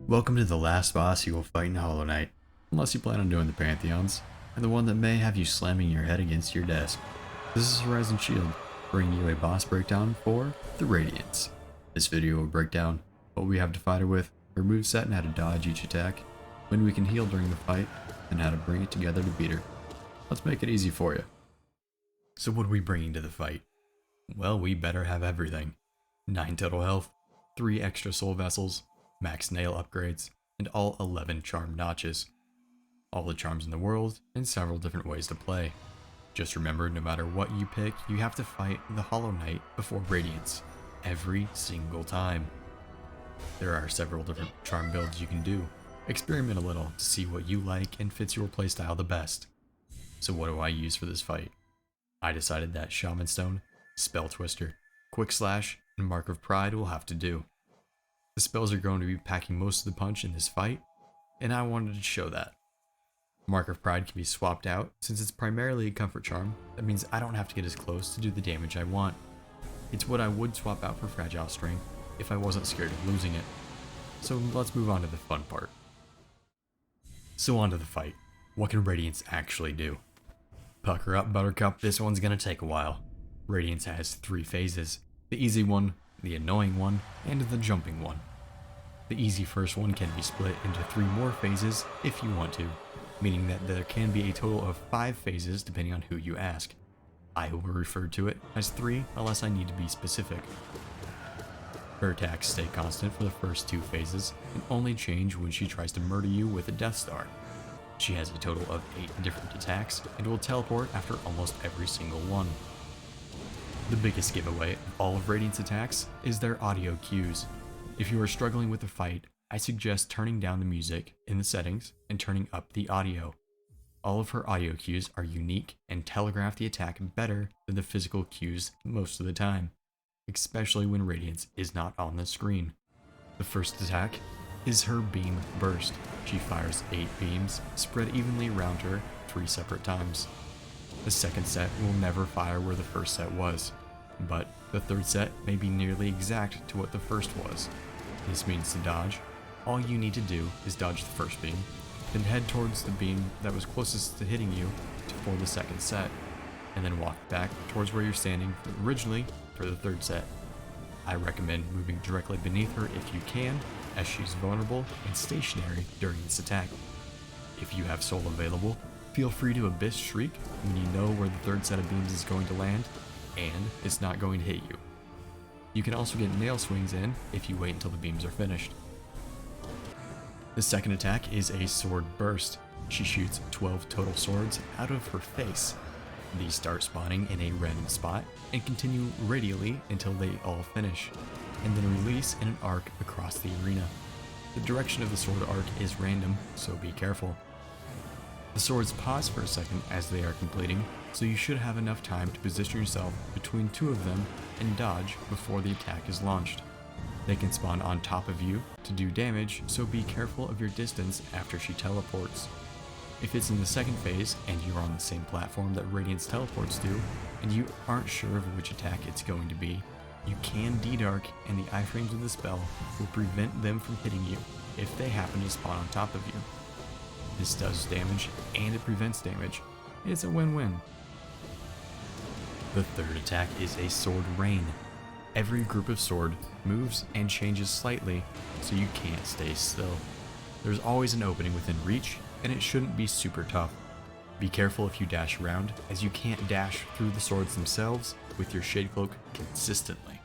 Welcome to the last boss you will fight in Hollow Knight, unless you plan on doing the Pantheons, and the one that may have you slamming your head against your desk. This is Horizon Shield, bringing you a boss breakdown for the Radiance. This video will break down what we have to fight her with, her moveset and how to dodge each attack, when we can heal during the fight, and how to bring it together to beat her. Let's make it easy for you. So what are we bringing to the fight? Well, we better have everything. 9 total health, 3 extra soul vessels, max nail upgrades, and all 11 charm notches. All the charms in the world, and several different ways to play. Just remember, no matter what you pick, you have to fight the Hollow Knight before Radiance, every single time. There are several different charm builds you can do. Experiment a little to see what you like and fits your playstyle the best. So what do I use for this fight? I decided that Shaman Stone, Spell Twister, Quick Slash, and Mark of Pride will have to do. The spells are going to be packing most of the punch in this fight, and I wanted to show that. Mark of Pride can be swapped out, since it's primarily a comfort charm. That means I don't have to get as close to do the damage I want. It's what I would swap out for Fragile Strength if I wasn't scared of losing it. So let's move on to the fun part. So on to the fight. What can Radiance actually do? Pucker up, Buttercup, this one's gonna take a while. Radiance has 3 phases. The easy one, the annoying one, and the jumping one. The easy first one can be split into 3 more phases if you want to, meaning that there can be a total of 5 phases depending on who you ask. I will refer to it as 3 unless I need to be specific. Her attacks stay constant for the first 2 phases and only change when she tries to murder you with a Death Star. She has a total of 8 different attacks and will teleport after almost every single one. The biggest giveaway of all of Radiant's attacks is their audio cues. If you are struggling with the fight, I suggest turning down the music in the settings and turning up the audio. All of her audio cues are unique and telegraph the attack better than the physical cues most of the time, especially when Radiance is not on the screen. The first attack is her Beam Burst. She fires 8 beams spread evenly around her 3 separate times. The second set will never fire where the first set was, but the third set may be nearly exact to what the first was. This means to dodge, all you need to do is dodge the first beam, then head towards the beam that was closest to hitting you for the second set, and then walk back towards where you're standing originally for the third set. I recommend moving directly beneath her if you can, as she's vulnerable and stationary during this attack. If you have soul available, feel free to Abyss Shriek when you know where the third set of beams is going to land, and it's not going to hit you. You can also get nail swings in if you wait until the beams are finished. The second attack is a Sword Burst. She shoots 12 total swords out of her face. These start spawning in a random spot and continue radially until they all finish, and then release in an arc across the arena. The direction of the sword arc is random, so be careful. The swords pause for a second as they are completing, so you should have enough time to position yourself between 2 of them and dodge before the attack is launched. They can spawn on top of you to do damage, so be careful of your distance after she teleports. If it's in the second phase and you're on the same platform that Radiance teleports to, and you aren't sure of which attack it's going to be, you can D-Dark, and the iframes of the spell will prevent them from hitting you if they happen to spawn on top of you. This does damage and it prevents damage. It's a win-win. The third attack is a Sword Rain. Every group of sword moves and changes slightly, so you can't stay still. There's always an opening within reach, and it shouldn't be super tough. Be careful if you dash around, as you can't dash through the swords themselves with your Shade Cloak consistently.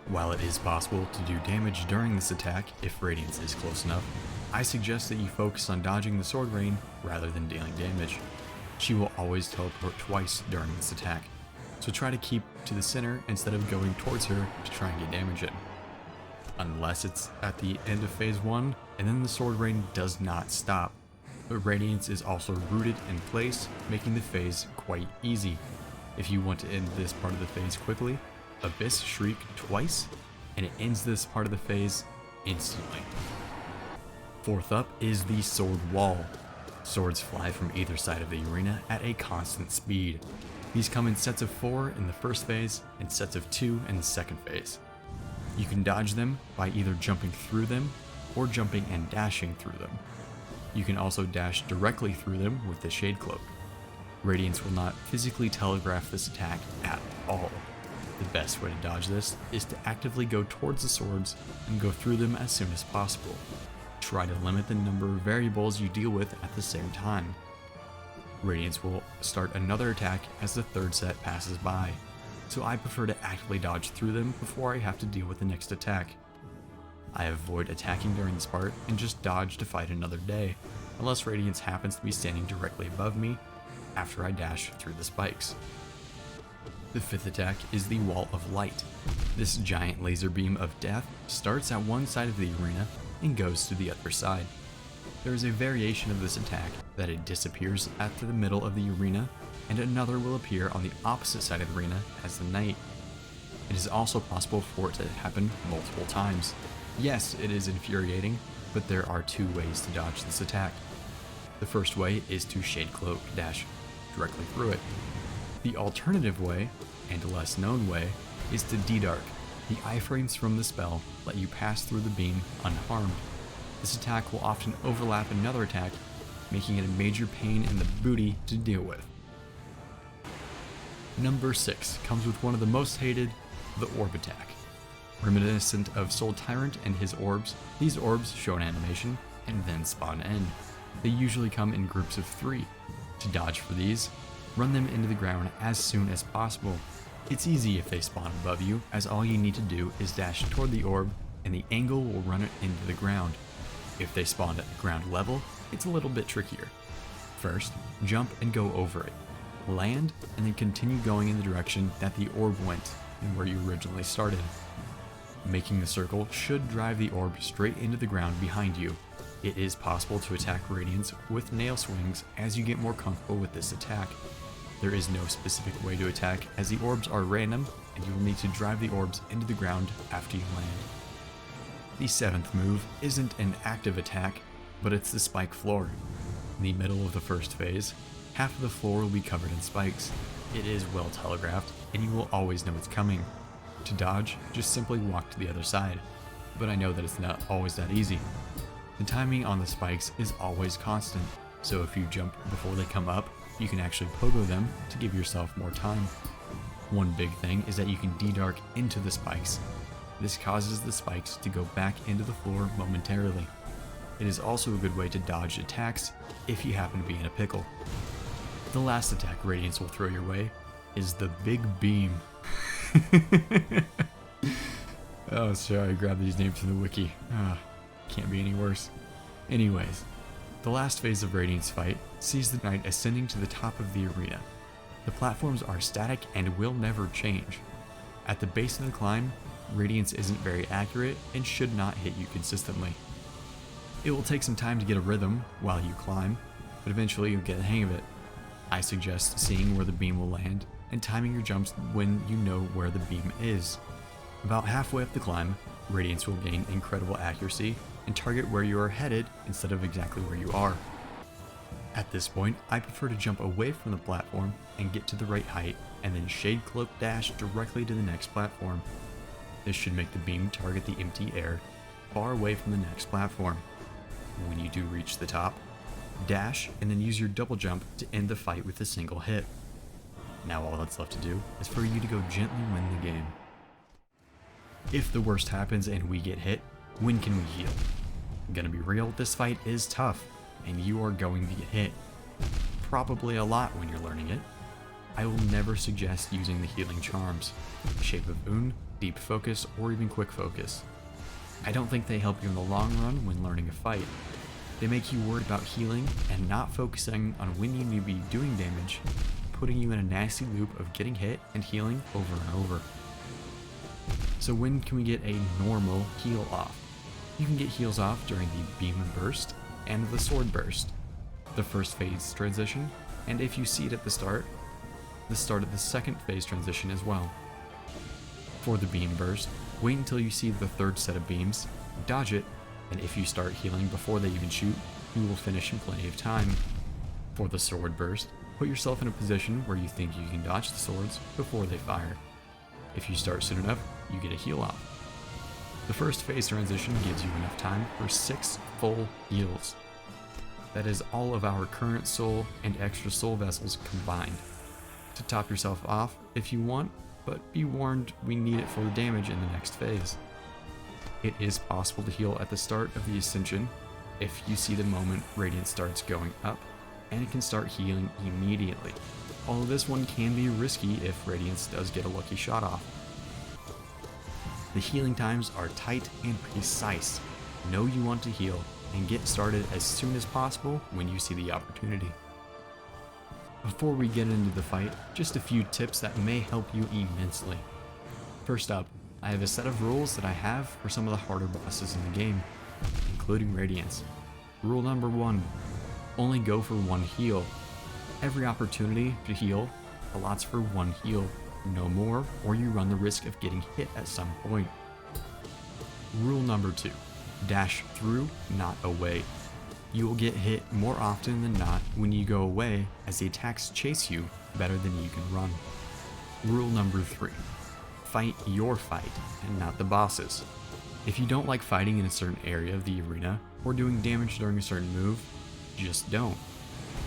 While it is possible to do damage during this attack if Radiance is close enough, I suggest that you focus on dodging the Sword Rain rather than dealing damage. She will always teleport twice during this attack, so try to keep to the center instead of going towards her to try and get damage in. Unless it's at the end of phase 1, and then the Sword Rain does not stop. But Radiance is also rooted in place, making the phase quite easy. If you want to end this part of the phase quickly, Abyss Shriek twice, and it ends this part of the phase instantly. Fourth up is the Sword Wall. Swords fly from either side of the arena at a constant speed. These come in sets of 4 in the first phase and sets of 2 in the second phase. You can dodge them by either jumping through them or jumping and dashing through them. You can also dash directly through them with the Shade Cloak. Radiance will not physically telegraph this attack at all. The best way to dodge this is to actively go towards the swords and go through them as soon as possible. Try to limit the number of variables you deal with at the same time. Radiance will start another attack as the third set passes by, so I prefer to actively dodge through them before I have to deal with the next attack. I avoid attacking during this part and just dodge to fight another day, unless Radiance happens to be standing directly above me after I dash through the spikes. The fifth attack is the Wall of Light. This giant laser beam of death starts at one side of the arena and goes to the other side. There is a variation of this attack that it disappears after the middle of the arena, and another will appear on the opposite side of the arena as the knight. It is also possible for it to happen multiple times. Yes, it is infuriating, but there are two ways to dodge this attack. The first way is to Shade Cloak dash directly through it. The alternative way, and less known way, is to D-Dark. The iframes from the spell let you pass through the beam unharmed. This attack will often overlap another attack, making it a major pain in the booty to deal with. Number 6 comes with one of the most hated, the Orb attack. Reminiscent of Soul Tyrant and his orbs, these orbs show an animation and then spawn in. They usually come in groups of 3. To dodge for these, run them into the ground as soon as possible. It's easy if they spawn above you, as all you need to do is dash toward the orb and the angle will run it into the ground. If they spawn at the ground level, it's a little bit trickier. First, jump and go over it. Land, and then continue going in the direction that the orb went and where you originally started. Making the circle should drive the orb straight into the ground behind you. It is possible to attack Radiance with nail swings as you get more comfortable with this attack. There is no specific way to attack, as the orbs are random and you will need to drive the orbs into the ground after you land. The 7th move isn't an active attack, but it's the spike floor. In the middle of the first phase, half of the floor will be covered in spikes. It is well telegraphed, and you will always know it's coming. To dodge, just simply walk to the other side, but I know that it's not always that easy. The timing on the spikes is always constant, so if you jump before they come up, you can actually pogo them to give yourself more time. One big thing is that you can D-Dark into the spikes. This causes the spikes to go back into the floor momentarily. It is also a good way to dodge attacks if you happen to be in a pickle. The last attack Radiance will throw your way is the Big Beam. Oh, sorry, I grabbed these names from the wiki. Can't be any worse. Anyways, the last phase of Radiance fight sees the knight ascending to the top of the arena. The platforms are static and will never change. At the base of the climb, Radiance isn't very accurate and should not hit you consistently. It will take some time to get a rhythm while you climb, but eventually you'll get the hang of it. I suggest seeing where the beam will land and timing your jumps when you know where the beam is. About halfway up the climb, Radiance will gain incredible accuracy and target where you are headed instead of exactly where you are. At this point, I prefer to jump away from the platform and get to the right height, and then Shade Cloak dash directly to the next platform. This should make the beam target the empty air far away from the next platform. When you do reach the top, dash and then use your double jump to end the fight with a single hit. Now all that's left to do is for you to go gently win the game. If the worst happens and we get hit, when can we heal? I'm gonna be real, this fight is tough, and you are going to get hit. Probably a lot when you're learning it. I will never suggest using the healing charms, Shape of Un, Deep Focus, or even Quick Focus. I don't think they help you in the long run when learning a fight. They make you worried about healing and not focusing on when you need to be doing damage, putting you in a nasty loop of getting hit and healing over and over. So when can we get a normal heal off? You can get heals off during the Beam and Burst and the Sword Burst, the first phase transition, and if you see it at the start of the second phase transition as well. For the Beam Burst, wait until you see the third set of beams, dodge it, and if you start healing before they even shoot, you will finish in plenty of time. For the Sword Burst, put yourself in a position where you think you can dodge the swords before they fire. If you start soon enough, you get a heal off. The first phase transition gives you enough time for 6 full heals. That is all of our current soul and extra soul vessels combined. To top yourself off if you want, but be warned we need it for the damage in the next phase. It is possible to heal at the start of the ascension if you see the moment Radiance starts going up, and it can start healing immediately. Although this one can be risky if Radiance does get a lucky shot off. The healing times are tight and precise. Know you want to heal and get started as soon as possible when you see the opportunity. Before we get into the fight, just a few tips that may help you immensely. First up, I have a set of rules that I have for some of the harder bosses in the game, including Radiance. Rule number 1, only go for 1 heal. Every opportunity to heal allots for 1 heal, no more, or you run the risk of getting hit at some point. Rule number 2, dash through, not away. You will get hit more often than not when you go away, as the attacks chase you better than you can run. Rule number 3, fight your fight and not the boss's. If you don't like fighting in a certain area of the arena or doing damage during a certain move, just don't.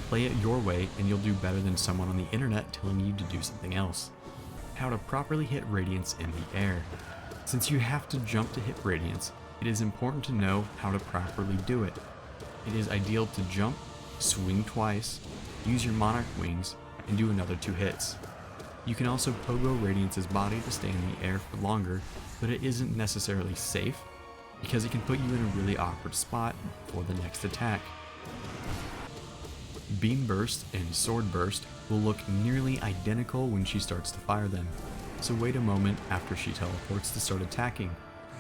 Play it your way and you'll do better than someone on the internet telling you to do something else. How to properly hit Radiance in the air. Since you have to jump to hit Radiance, it is important to know how to properly do it. It is ideal to jump, swing twice, use your Monarch wings, and do another 2 hits. You can also pogo Radiance's body to stay in the air for longer, but it isn't necessarily safe because it can put you in a really awkward spot for the next attack. Beam Burst and Sword Burst will look nearly identical when she starts to fire them, so wait a moment after she teleports to start attacking,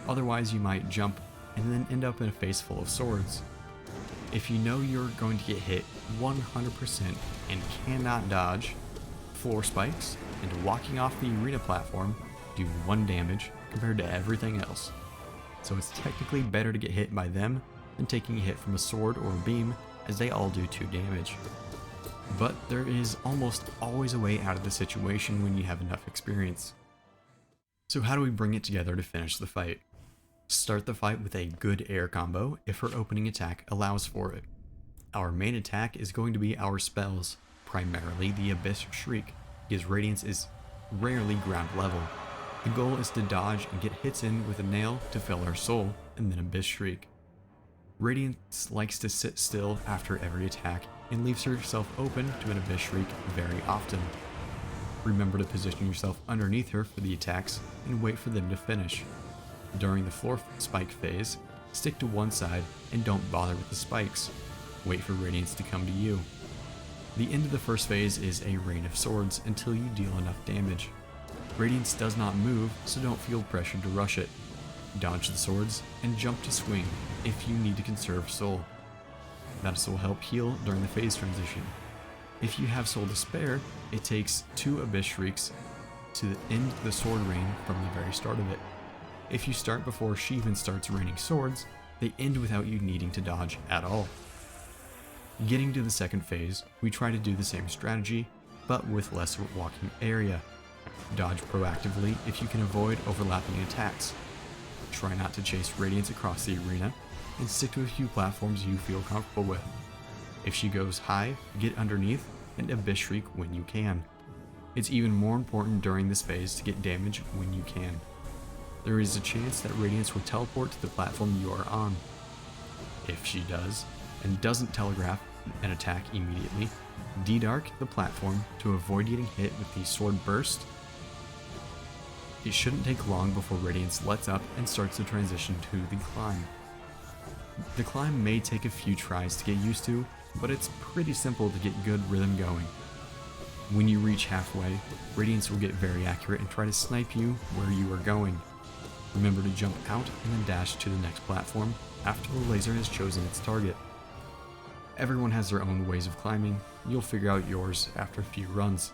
otherwise you might jump and then end up in a face full of swords. If you know you're going to get hit 100% and cannot dodge, floor spikes and walking off the arena platform do 1 damage compared to everything else. So it's technically better to get hit by them than taking a hit from a sword or a beam, as they all do 2 damage. But there is almost always a way out of the situation when you have enough experience. So how do we bring it together to finish the fight? Start the fight with a good air combo if her opening attack allows for it. Our main attack is going to be our spells, primarily the Abyss Shriek, because Radiance is rarely ground level. The goal is to dodge and get hits in with a nail to fill her soul, and then Abyss Shriek. Radiance likes to sit still after every attack and leaves herself open to an Abyss Shriek very often. Remember to position yourself underneath her for the attacks and wait for them to finish. During the floor spike phase, stick to one side and don't bother with the spikes. Wait for Radiance to come to you. The end of the first phase is a rain of swords until you deal enough damage. Radiance does not move, so don't feel pressured to rush it. Dodge the swords and jump to swing if you need to conserve soul. That will help heal during the phase transition. If you have soul to spare, it takes 2 Abyss Shrieks to end the sword rain from the very start of it. If you start before she even starts raining swords, they end without you needing to dodge at all. Getting to the second phase, we try to do the same strategy, but with less walking area. Dodge proactively if you can avoid overlapping attacks. Try not to chase Radiance across the arena, and stick to a few platforms you feel comfortable with. If she goes high, get underneath, and Abyss Shriek when you can. It's even more important during this phase to get damage when you can. There is a chance that Radiance will teleport to the platform you are on. If she does, and doesn't telegraph an attack immediately, de-dark the platform to avoid getting hit with the Sword Burst. It shouldn't take long before Radiance lets up and starts to transition to the climb. The climb may take a few tries to get used to, but it's pretty simple to get good rhythm going. When you reach halfway, Radiance will get very accurate and try to snipe you where you are going. Remember to jump out and then dash to the next platform after the laser has chosen its target. Everyone has their own ways of climbing, you'll figure out yours after a few runs.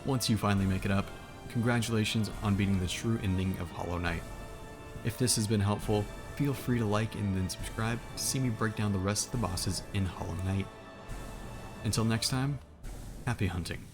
Once you finally make it up, congratulations on beating the true ending of Hollow Knight. If this has been helpful, feel free to like and then subscribe to see me break down the rest of the bosses in Hollow Knight. Until next time, happy hunting.